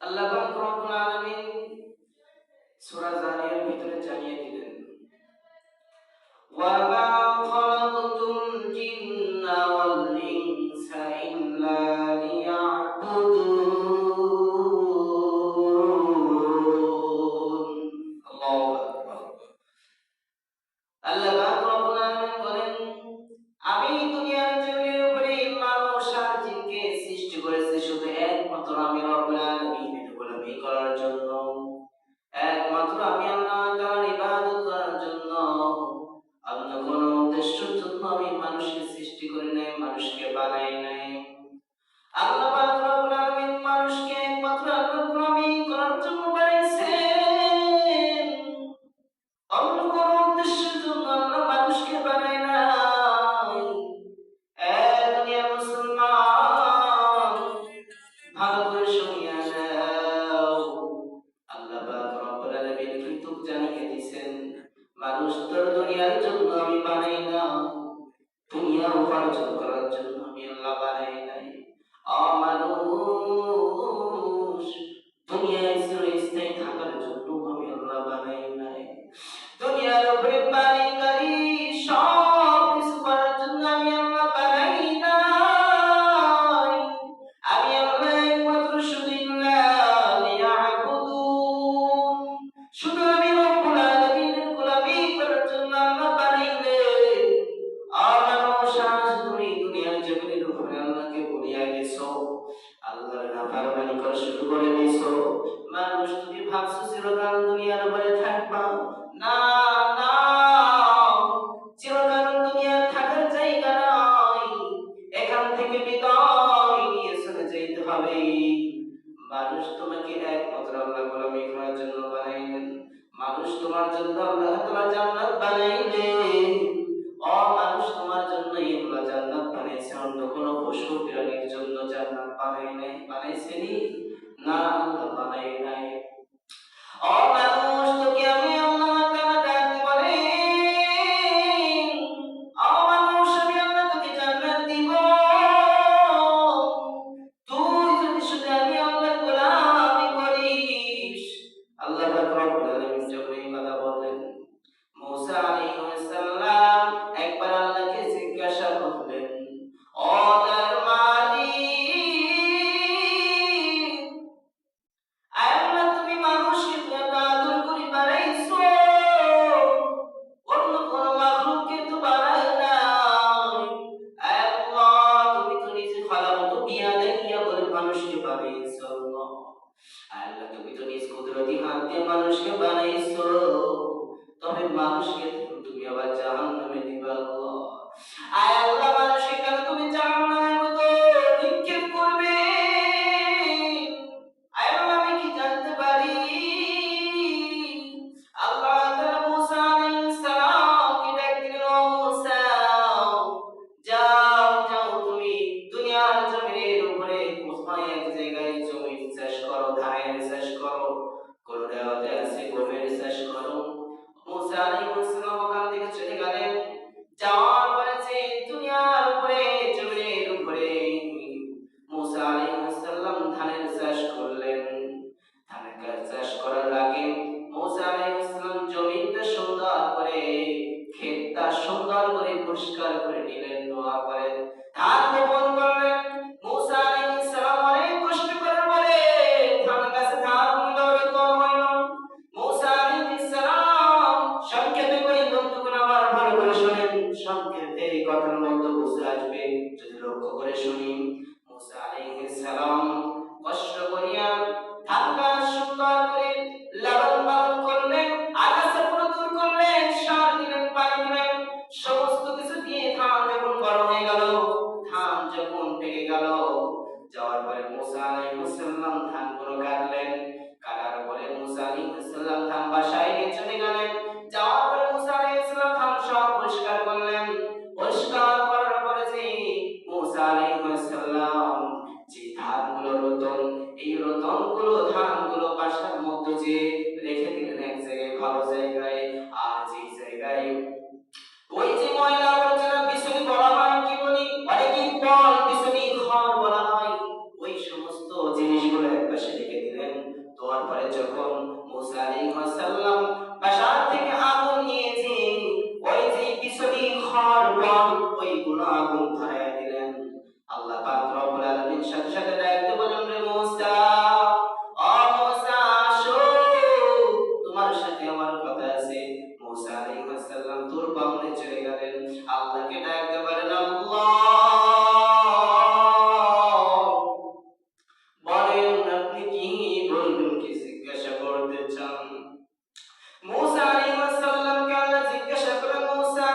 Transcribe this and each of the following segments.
আল্লাহ পাক রব্বুল আলামিন সূরা জারিয়ার ভিতরে জানিয়ে দিলেন, ওয়া মা খালাকতুল জিন্না ওয়াল ইনসা ইল্লা লিয়াবুদুন। আল্লাহু আকবার। আল্লাহ পাক রব্বুল আলামিন বলেন, আমি দুনিয়ার জমিনের উপরে মানুষ আর জিনকে সৃষ্টি করেছি শুধু একমাত্র আমি রব্বুল আলামিনের গোলামি করার জন্য, একমাত্র আমি আল্লাহ তাআলার ইবাদত করার জন্য। অন্য কোনো উদ্দেশ্যের জন্য আমি মানুষকে সৃষ্টি করি নাই, মানুষকে বানাই নাই। আল্লাহ পাক রব্বুল আলামিন মানুষকে একমাত্র আল্লাহর গোলামি করার জন্য বানাইছেন। অন্য কোনো উদ্দেশ্যের জন্য আল্লাহ মানুষকে বানাই নাই। দুনিয়ার মুসলমান, ভালো করে শুনিয়া নাও। আল্লাহ পাক রব্বুল আলামিন কিন্তু জানিয়ে দিয়েছেন, মানুষ তোর দুনিয়ার জন্য আমি বানাই না, দুনিয়া উপার্জন করার জন্য আমি আল্লাহ বানাই নাই। মানুষ দুনিয়ায় চিরস্থায়ী থাকার জন্য আমি আল্লাহ বানাই নাই। দুনিয়ার উপরে বাড়ি গাড়ি সব কিছু করার জন্য আমি আল্লাহ বানাই নাই। আমি আল্লাহ একমাত্র শুধু লিয়াবুদুন, শুধু আমি রব্বুল আলামিনের গোলামি করার জন্য আল্লাহ বানাইলেন। মানুষ আজ তুমি দুনিয়ার জমিনের উপরে আল্লাহকে ভুলিয়া গেছো, আল্লাহর নাফরমানি করা শুরু করে দিয়েছো। মানুষ তুমি ভাবছো চিরকাল দুনিয়ার উপরে থাকবা, না না, চিরকাল দুনিয়ার থাকার জায়গা নয়, এখান থেকে বিদায় নিয়ে চলে যেতে হবে। মানুষ তোমাকে একমাত্র আল্লাহ গোলামি করার জন্য বানাইলেন, মানুষ তোমার জন্য আল্লাহ তাআলা জান্নাত বানাইলেন। মানুষ তোমার জন্য আল্লাহ জান্নাত বানাইছে, অন্য কোনো পশু প্রাণীর জন্য জান্নাত বানাই নাই। বানাইছেনি? না, আল্লাহ বানাই নাই। মানুষ তোকে আমি আল্লাহ তাআলা ডাকতে বলে, মানুষ আমি আল্লাহ তোকে জান্নাত দিব, তুই যদি শুধু আমি আল্লাহর গোলামি করিস। আল্লাহ পাক রব্বুল আলামিন যখন এই কথা বললেন, মুসা আলাইহিস সালাম একবার আল্লাহকে জিজ্ঞাসা করলেন, ও তার মালিক, আল্লাহ তুমি মানুষকে এত আদর করে বানাইছো, অন্য কোন মাখলুককে তো বানাই নাই। আল্লাহ তুমি তো নিজে খালাকতু বিয়াদাইয়া বলে মানুষকে বানাইছো। আল্লাহ তুমি তো নিজ কুদরতি হাত দিয়ে মানুষকে বানাইছো, তবে মানুষকে তুমি আবার জাহান্নামে দিবা। আল্লাহ আল্লাহ মানুষকে কেন তুমি জাহান্নামের মতো নিক্ষেপ করবে? আল্লাহ আমি কি জানতে পারি? আল্লাহ তাআলা মুসা আলাইহিস সালামকে ডাক দিলেন, ও মুসা, যাও যাও, তুমি দুনিয়ার জমিনের উপরে কোথায় এক জায়গায় জমি চাষ করো, ধানের চাষ করো, গরু দেওয়াতে আছে গমের চাষ করো। মুসা আলাইহিস সালাম ওখান থেকে চলে গেলেন। যাওয়ার পরে যে দুনিয়ার উপরে জমিনের উপরে মুসা আলাইহিস সালাম ধানের চাষ করলেন। ধানের চাষ করার আগে মুসা আলাইহিস সালাম জমিটা সুন্দর করে, ক্ষেতটা সুন্দর করে পরিষ্কার করে নিলেন, দোয়া করে ধান রোপণ করলেন। মুসা আলাইহিস সালাম অনেক কষ্ট করার পরে ধান গাছে ধান রোপণ হইল। মুসা আলাইহিস সালাম সংক্ষেপে করে, বন্ধুগণ আমার ভালো করে শুনেন, সংক্ষেপে এই কথার মধ্যে বুঝে আসবে যদি লক্ষ্য করে শুনি। মুসা আলাইহিস সালাম কষ্ট করিয়া ধান গাছ সুন্দর করে লালন পালন করলেন, আগাছা পুরো দূর করলেন, সার দিলেন, পানি দিলেন, সমস্ত কিছু দিয়ে ধান যখন বড় হয়ে গেল, ধান যখন পেকে গেল, যাওয়ার পরে মুসা আলাইহিস সালাম ধানগুলো কাটলেন। কাটার পরে মুসা আলাইহিস সালাম ধান বাসায় নিয়ে চলে গেলেন। যাওয়ার পরে মুসা আলাইহিস সালাম ধান সব পরিষ্কার করলেন। পরিষ্কার করার পরে যে মুসা আলাইহিস সালাম যে ধানগুলো রতন, এই রতনগুলো ধানগুলো বাসার মধ্যে যে রেখে দিলেন এক জায়গায়, ভালো জায়গায়। আর যে জায়গায় ওই যে ময়লা আবর্জনা বিছুনি বলা হয়, কি বলি, অনেকে বল বিছুনি ঘর বলা হয়, ওই সমস্ত জিনিসগুলো একপাশে রেখে দিলেন। ধোয়ার পরে যখন মুসা আলাইহিস সালাম বাসার থেকে আগুন নিয়েছে, ওই যে পিছনে খড় বন ওইগুলো আগুন ধরায় দিলেন। আল্লাহ পাক রব্বুল আলামিন সাথে সাথে ডাকতে বলেন, রে মুসা, ও মুসা আসো, তোমার সাথে আমার কথা আছে। মুসা আলাইহিস সালাম তোর বামনে চলে গেলেন। আল্লাহকে ডাকতে বলেন, আল্লাহ বলেন আপনি কি বলবেন, কি জিজ্ঞাসা করতে চান? মুসা আলাইহিস সালামকে আল্লাহ জিজ্ঞাসা করেন, মুসা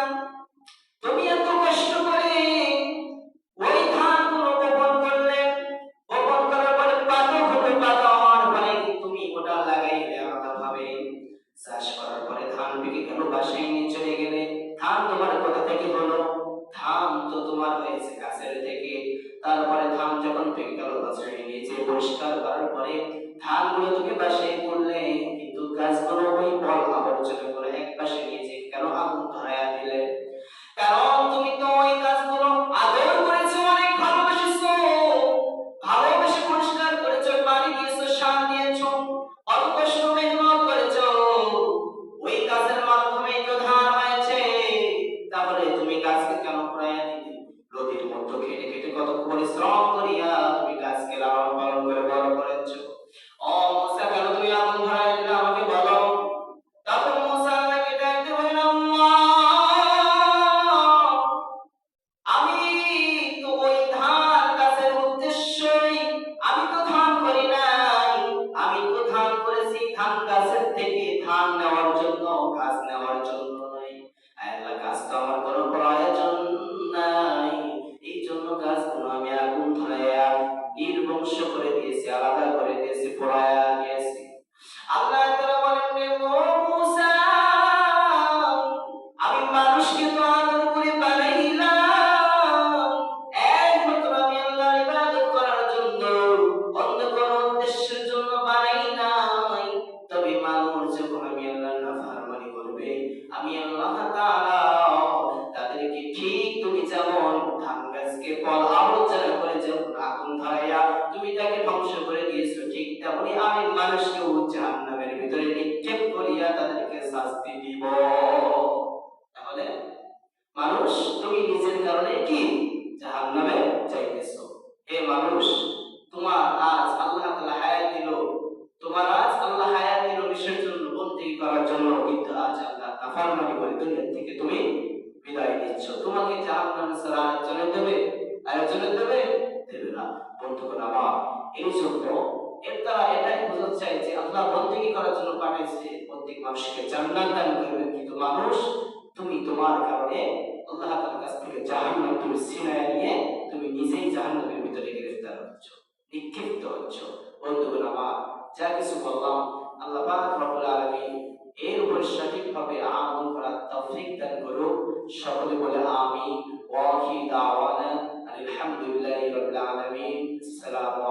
তুমি এত কষ্ট করে ওই ধানগুলো বপন করলে, বপন করার পরে পাতা হলো, পাতা হওয়ার পরে তুমি ওটা লাগাইলে আলাদাভাবে, চাষ করার পরে ধান পেকে গেল, বাসায় নিয়ে চলে গেলে, ধান তোমার কোথা থেকে হলো? ধান তো তোমার হয়েছে গাছের থেকে। তারপরে ধান যখন পেকে গেল, বাসায় নিয়ে যে পরিষ্কার করার পরে ধানগুলো তুমি বাসায় করলে, কিন্তু গাছগুলো ওই বল আবর্জনা করে এক পাশে নিয়ে যে কেন আগুন ধরায়া দিলে? কারণ তুমি তো ওই গাছগুলো আদর করেছো, অনেক ভালোবেসেছো, ভালোবেসে পরিষ্কার করেছো, পানি দিয়েছো, সার দিয়েছো, অত কষ্ট মেহনত করেছো, ওই গাছের মাধ্যমে তো ধান হয়েছে। তাহলে তুমি গাছকে কেন পোড়াইয়া দিলে? নদীর মধ্যে খেটে খেটে কত পরিশ্রম করিয়া তুমি গাছকে লালন পালন করে বড় করেছো। ও মুসা, কেন তুমি আগুন ধরাইয়া দিলে আমাকে বলো। তখন মুসা আল্লাহকে ডাকতে বলেন, আল্লাহ আমি তো ওই ধান গাছের উদ্দেশ্যই, আমি তো ধান করি নাই, আমি তো ধান করেছি ধান গাছের থেকে ধান নেওয়ার জন্য, গাছ নেওয়ার জন্য নয়। আল্লাহ, গাছ তো আমার কোনো প্রয়োজন নাই, এই জন্য গাছগুলো আমি আগুন ধরাইয়া নির্বংশ করে দিয়েছি, আলাদা করে দিয়েছি, পোড়াইয়া দিয়েছি। আল্লাহ তাআলা বলেন, রে মুসা, আমি মানুষকে তো আদর করে বানাইলাম, একমাত্র আমি আল্লাহর ইবাদত করার জন্য, অন্য কোনো উদ্দেশ্যের জন্য বানাই নাই। তবে মানুষ যখন আমি আল্লাহর নাফরমানি করবে, আমি আল্লাহ তাআলা তাদেরকে ঠিক তুমি যেমন ধান গাছকে ফল আবর্জনা করে যেমন আগুন ধরাইয়া তুমি তাকে ধ্বংস করে দিয়েছো, ঠিক তেমনি আমি মানুষকেও জাহান্নামের ভিতরে নিক্ষেপ করিয়া তাদেরকে শাস্তি দিব। তাহলে মানুষ, তুমি নিজের কারণে কি জাহান্নামে যাইতেছো? হে মানুষ, তোমার আজ আল্লাহ তাআলা হায়াত দিল, তোমার আজ আল্লাহ হায়াত দিল কিসের জন্য? বন্দেগী করার জন্য। কিন্তু আজ আল্লাহ নাফরমানি করে দুনিয়া থেকে তুমি বিদায় নিচ্ছ। তোমাকে জাহান্নামে ছাড়া আরেকজনে দেবে? আরেকজনে দেবে? দেবে না। বন্ধুগণ আমার, এই জন্য এর দ্বারা এটাই বোঝা যায় যে আল্লাহ বন্দেগী করার জন্য পাঠাইছে, প্রত্যেক মানুষকে জান্নাত দান করবে। কিন্তু মানুষ, তুমি তোমার কারণে আল্লাহ তাআলার কাছ থেকে জাহান্নাম তুমি ছিনায় নিয়ে তুমি নিজেই জাহান্নামের ভিতরে গ্রেফতার হচ্ছ, নিক্ষিপ্ত হচ্ছ। বন্ধুগণ আমার, যা কিছু বললাম আল্লাহ পাক রব্বুল আলামিন এর উপর সঠিকভাবে আমল করার তৌফিক দান করুন। সকলে বলে আমিন। ওয়া আখিরু দাওয়ানা আলহামদুলিল্লাহি রাব্বিল আলামিন। আসসালামু